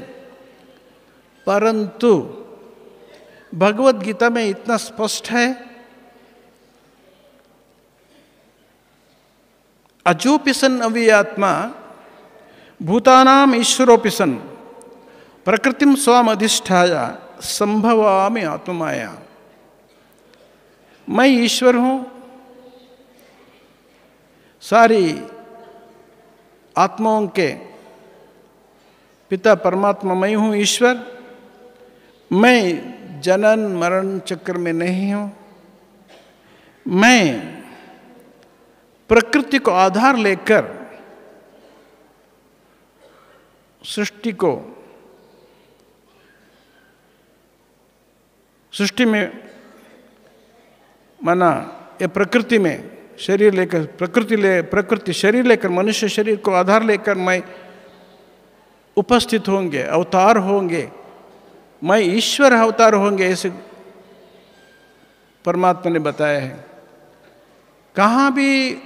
S1: परंतु भगवत गीता में इतना स्पष्ट है, अजोपि सन् अव्ययात्मा भूतानाम ईश्वरोपि सन् प्रकृतिम स्वाम अधिष्ठाय संभवामि आत्ममाया। मैं ईश्वर हूँ, सारी आत्माओं के पिता परमात्मा मैं हूँ, ईश्वर। मैं जनन मरण चक्र में नहीं हूँ। मैं प्रकृति को आधार लेकर सृष्टि में माना ये प्रकृति में शरीर लेकर, प्रकृति शरीर लेकर, मनुष्य शरीर को आधार लेकर मैं उपस्थित होंगे, अवतार होंगे, मैं ईश्वर अवतार होंगे, ऐसे परमात्मा ने बताया है। कहाँ भी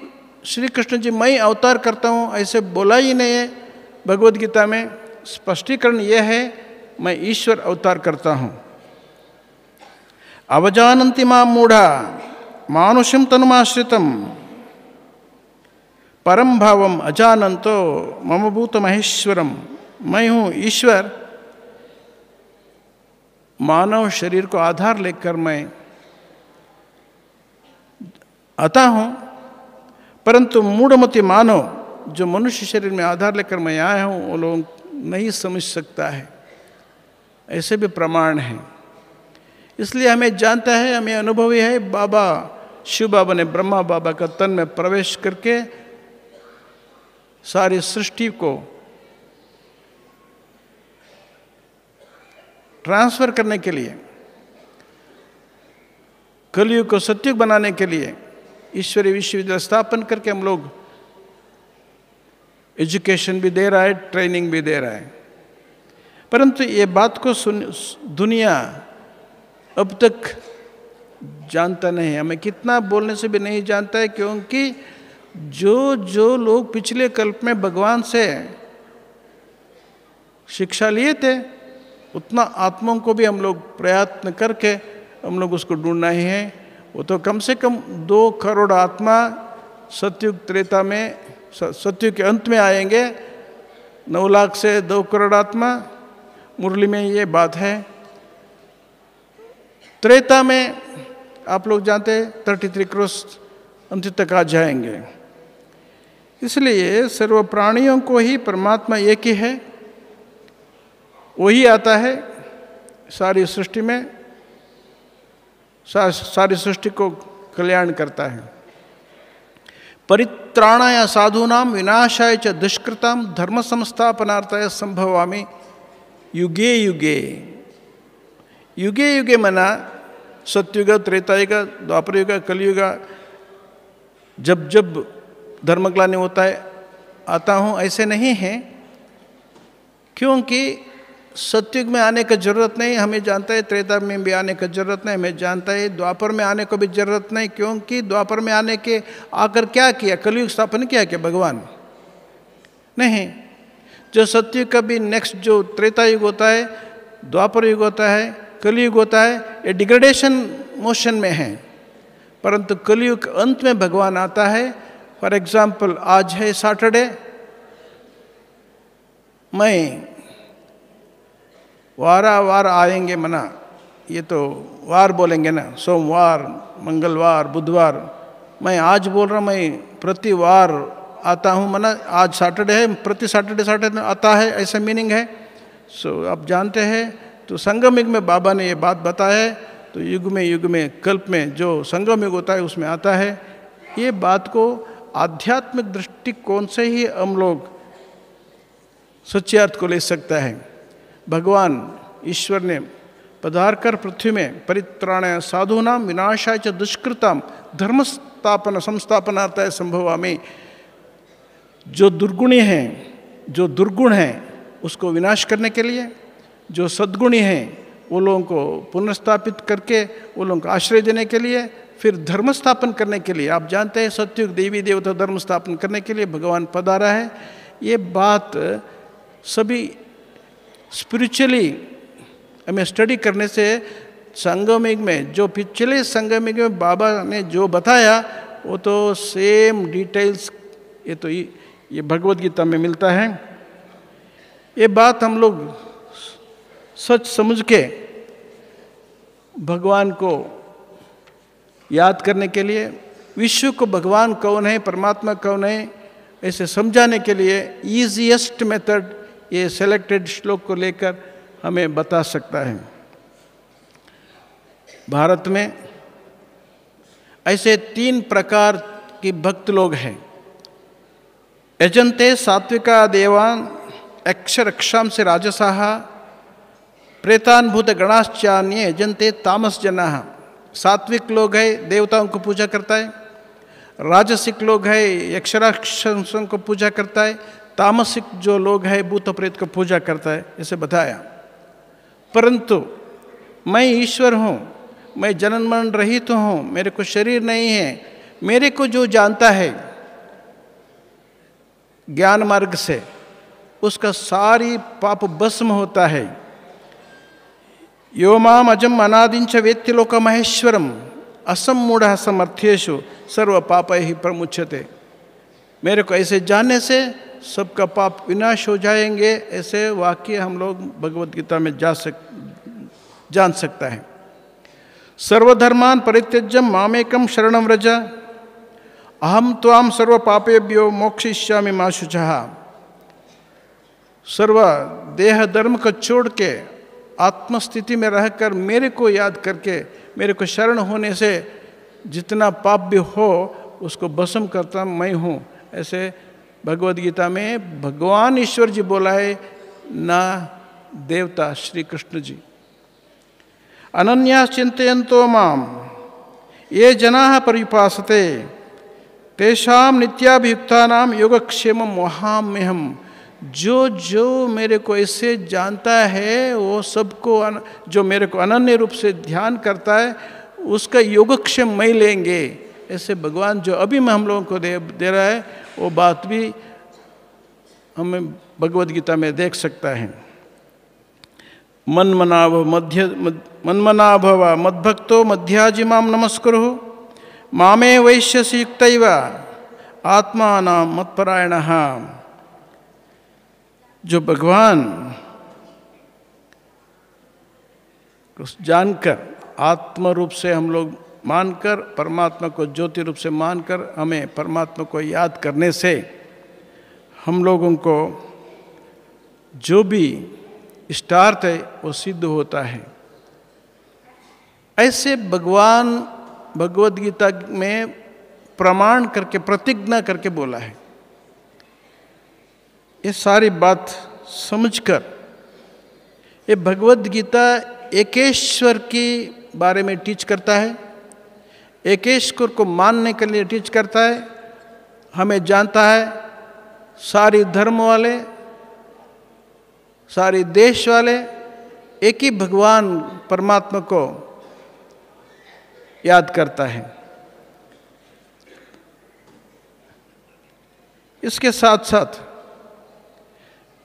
S1: श्री कृष्ण जी मैं अवतार करता हूँ ऐसे बोला ही नहीं है। भगवद गीता में स्पष्टीकरण यह है, मैं ईश्वर अवतार करता हूँ। अवजानन्ति मां मूढ़ा मानुषं तनुमाश्रितं परम भावम अजानन्तो मम भूत महेश्वरम। मैं हूँ ईश्वर, मानव शरीर को आधार लेकर मैं आता हूँ, परंतु मूढ़मति मानव जो मनुष्य शरीर में आधार लेकर मैं आया हूँ वो लोग नहीं समझ सकता है। ऐसे भी प्रमाण हैं। इसलिए हमें जानता है, हमें अनुभवी है। बाबा शिव बाबा ने ब्रह्मा बाबा का तन में प्रवेश करके सारी सृष्टि को ट्रांसफर करने के लिए, कलयुग को सत्युग बनाने के लिए ईश्वरीय विश्वविद्यालय स्थापन करके हम लोग एजुकेशन भी दे रहा है, ट्रेनिंग भी दे रहा है। परंतु ये बात को दुनिया अब तक जानता नहीं है। हमें कितना बोलने से भी नहीं जानता है, क्योंकि जो लोग पिछले कल्प में भगवान से शिक्षा लिए थे, उतना आत्माओं को भी हम लोग प्रयत्न करके हम लोग उसको ढूंढना ही है। वो तो कम से कम 2 करोड़ आत्मा सतयुग त्रेता में, सतयुग के अंत में आएंगे। 9 लाख से 2 करोड़ आत्मा, मुरली में ये बात है। त्रेता में आप लोग जानते हैं 33 करोड़ अंत तक आ जाएंगे। इसलिए सर्व प्राणियों को ही परमात्मा एक ही है, वही आता है सारी सृष्टि में, सारी सृष्टि को कल्याण करता है। परित्राणाय साधूनां विनाशाय च दुष्कृतां धर्म संस्थापनार्थाय संभवामि युगे युगे, युगे युगे मना सत्युग, त्रेतायुग, द्वापरयुग, कलयुग, जब जब धर्मग्लानि होता है आता हूँ, ऐसे नहीं है। क्योंकि सत्युग में आने की जरूरत नहीं, हमें जानता है। त्रेता में भी आने की जरूरत नहीं, हमें जानता है। द्वापर में आने को भी जरूरत नहीं, क्योंकि द्वापर में आने के आकर क्या किया? कलयुग स्थापन किया क्या भगवान? नहीं। जो सत्युग का भी नेक्स्ट जो त्रेता युग होता है, द्वापर युग होता है, कलयुग होता है, ये डिग्रेडेशन मोशन में है। परंतु कलयुग अंत में भगवान आता है। फॉर एग्जाम्पल, आज है सैटरडे, मैं वार आएंगे मना, ये तो वार बोलेंगे ना, सोमवार, मंगलवार, बुधवार। मैं आज बोल रहा हूँ, मैं प्रति वार आता हूँ मना, आज सैटरडे है, प्रति सैटरडे आता है, ऐसा मीनिंग है। सो आप जानते हैं, तो संगम युग में बाबा ने ये बात बताया है। तो युग में कल्प में जो संगम युग होता है उसमें आता है। ये बात को आध्यात्मिक दृष्टिकोण से ही हम लोग सच्चे अर्थ को ले सकता है। भगवान ईश्वर ने पधार कर पृथ्वी में परित्राणाय साधूनां विनाशाय च दुष्कृतां धर्म स्थापन संस्थापनार्थाय संभवामि, जो दुर्गुणी हैं, जो दुर्गुण हैं उसको विनाश करने के लिए, जो सद्गुणी हैं वो लोगों को पुनर्स्थापित करके वो लोगों को आश्रय देने के लिए, फिर धर्म स्थापन करने के लिए। आप जानते हैं सत्युग देवी देवता धर्म स्थापन करने के लिए भगवान पधारा है। ये बात सभी स्पिरिचुअली हमें स्टडी करने से संगम युग में, जो पिछले संगम युग में बाबा ने जो बताया वो तो सेम डिटेल्स ये भगवद गीता में मिलता है। ये बात हम लोग सच समझ के भगवान को याद करने के लिए, विश्व को भगवान कौन है, परमात्मा कौन है, ऐसे समझाने के लिए ईजीएस्ट मेथड ये सेलेक्टेड श्लोक को लेकर हमें बता सकता है। भारत में ऐसे 3 प्रकार के भक्त लोग हैं। यजन्ते सात्विका देवान अक्षरक्षाम से राजसाः प्रेतान भूत गणाश्चान्ये यजन्ते तामस जनाः। सात्विक लोग है, देवताओं को पूजा करता है। राजसिक लोग है, यक्षराक्षसों को पूजा करता है। तामसिक जो लोग है, भूत प्रेत को पूजा करता है, इसे बताया। परंतु मैं ईश्वर हूँ, मैं जन्म मरण रहित हूँ, मेरे को शरीर नहीं है। मेरे को जो जानता है ज्ञान मार्ग से, उसका सारी पाप भस्म होता है। यो माम अजम अनादिंच वेत्ति लोक महेश्वरम असमूढ़ समर्थ्येषु सर्व पापैः प्रमुच्यते। मेरे को ऐसे जानने से सबका पाप विनाश हो जाएंगे। ऐसे वाक्य हम लोग भगवद गीता में जान सकता है। सर्वधर्मान परित्यज्य मामेकं शरणं व्रज अहम त्वाम सर्व पापेभ्यो मोक्षयिष्यामि मा शुचः। सर्व देह धर्म को छोड़ के आत्मस्थिति में रहकर मेरे को याद करके, मेरे को शरण होने से जितना पाप भी हो उसको भस्म करता मैं हूँ। ऐसे भगवद गीता में भगवान ईश्वर जी बोला है, ना देवता श्री कृष्ण जी। अनन्यास चिंतयन्तो माम ये जनाः पर्युपासते तेषाम नित्याभियुक्तानाम योगक्षेमं वहाम्यहम्। जो मेरे को ऐसे जानता है, वो सबको जो मेरे को अनन्य रूप से ध्यान करता है, उसका योगक्षेम मैं लेंगे। ऐसे भगवान जो अभी में हम लोगों को दे रहा है, वो बात भी हमें भगवद गीता में देख सकता है। मन्मनाभव मद्भक्तो मध्याजिमां नमस्कुरु मामे वैश्यसि युक्तैव आत्मानां मत्परायणः। जो भगवान को जानकर, आत्म रूप से हम लोग मानकर, परमात्मा को ज्योति रूप से मानकर, हमें परमात्मा को याद करने से हम लोगों को जो भी इष्टार्थ है वो सिद्ध होता है। ऐसे भगवान भगवद गीता में प्रमाण करके, प्रतिज्ञा करके बोला है। ये सारी बात समझकर ये भगवद गीता एकेश्वर के बारे में टीच करता है, एकेश्वर को मानने के लिए टीच करता है। हमें जानता है सारी धर्म वाले, सारे देश वाले एक ही भगवान परमात्मा को याद करता है। इसके साथ साथ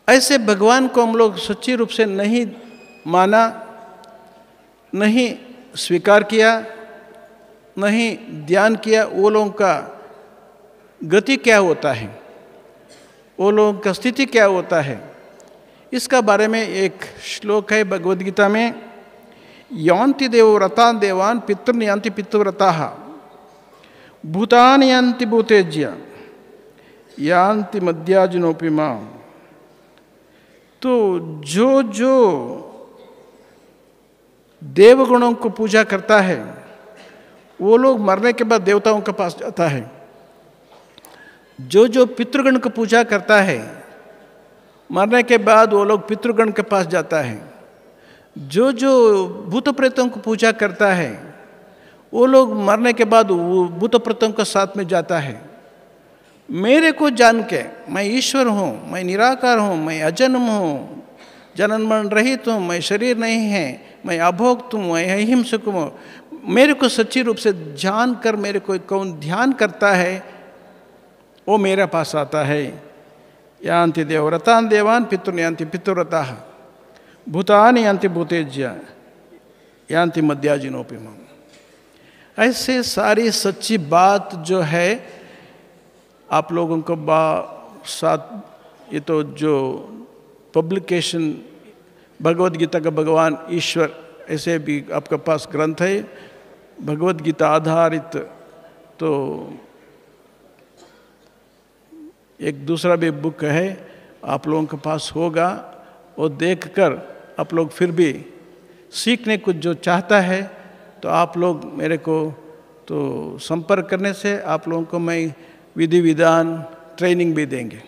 S1: ऐसे भगवान को हम लोग सच्ची रूप से नहीं माना, नहीं स्वीकार किया, नहीं ध्यान किया, वो लोगों का गति क्या होता है, वो लोगों का स्थिति क्या होता है, इसका बारे में एक श्लोक है भगवद गीता में। यान्ति देवव्रतान् देवान् पितॄन् यान्ति पितृव्रताः भूतानि यान्ति भूतेज्य यान्ति मद्याजिनोऽपि माम्। तो जो जो देवगुणों को पूजा करता है वो लोग मरने के बाद देवताओं के पास जाता है। जो जो पितृगण को पूजा करता है मरने के बाद वो लोग पितृगण के पास जाता है। जो जो भूत प्रेतों को पूजा करता है वो लोग मरने के बाद वो भूत प्रेतों के साथ में जाता है। मेरे को जान के मैं ईश्वर हूँ, मैं निराकार हूँ, मैं अजन्म हूँ, जनन मरण रहित हूँ, मैं शरीर नहीं है, मैं अभोक्त हूँ, मैं अहिंसक हूँ, मेरे को सच्ची रूप से जान कर मेरे को कौन ध्यान करता है वो मेरे पास आता है। यान्ति देवव्रतान् देवान् पितॄन् यान्ति पितृव्रताः भूतानि यान्ति भूतेज्य यान्ति मद्याजिनोऽपि माम्। ऐसे सारी सच्ची बात जो है आप लोगों को साथ, ये तो जो पब्लिकेशन भगवद गीता का भगवान ईश्वर ऐसे भी आपके पास ग्रंथ है भगवद गीता आधारित। तो एक दूसरा भी बुक है आप लोगों के पास होगा, वो देखकर आप लोग फिर भी सीखने को जो चाहता है तो आप लोग मेरे को तो संपर्क करने से आप लोगों को मैं विधि विधान ट्रेनिंग भी देंगे।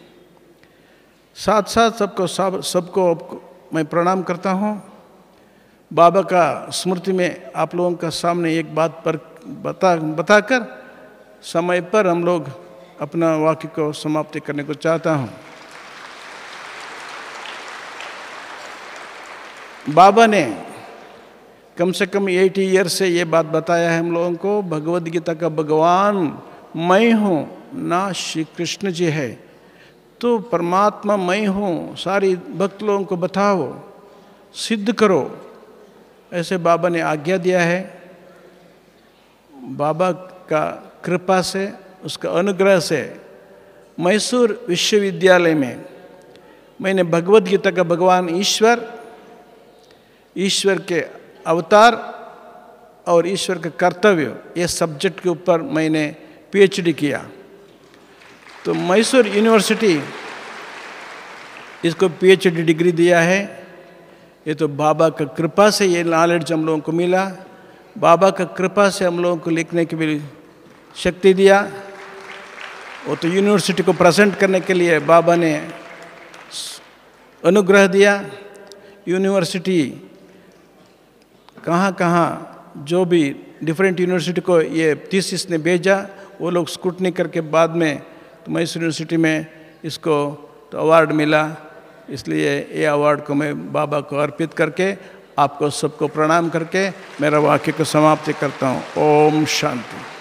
S1: साथ साथ सबको मैं प्रणाम करता हूँ। बाबा का स्मृति में आप लोगों का सामने एक बात पर बताकर समय पर हम लोग अपना वाक्य को समाप्ति करने को चाहता हूँ। बाबा ने कम से कम 80 ईयर से ये बात बताया है हम लोगों को, भगवद गीता का भगवान मैं हूँ, ना श्री कृष्ण जी है। तो परमात्मा मैं हूँ, सारी भक्त लोगों को बताओ, सिद्ध करो, ऐसे बाबा ने आज्ञा दिया है। बाबा का कृपा से, उसका अनुग्रह से मैसूर विश्वविद्यालय में मैंने भगवद गीता का भगवान ईश्वर के अवतार और ईश्वर के कर्तव्य, ये सब्जेक्ट के ऊपर मैंने पीएचडी किया। तो मैसूर यूनिवर्सिटी इसको पीएचडी डिग्री दिया है। ये तो बाबा का कृपा से ये नॉलेज हम लोगों को मिला। बाबा का कृपा से हम लोगों को लिखने की भी शक्ति दिया। वो तो यूनिवर्सिटी को प्रेजेंट करने के लिए बाबा ने अनुग्रह दिया। यूनिवर्सिटी कहाँ कहाँ जो भी डिफरेंट यूनिवर्सिटी को ये थीसिस ने भेजा, वो लोग स्क्रूटनी करके बाद में तो मैसूर यूनिवर्सिटी में इसको तो अवार्ड मिला। इसलिए ये अवार्ड को मैं बाबा को अर्पित करके आपको सबको प्रणाम करके मेरा वाक्य को समाप्ति करता हूँ। ओम शांति।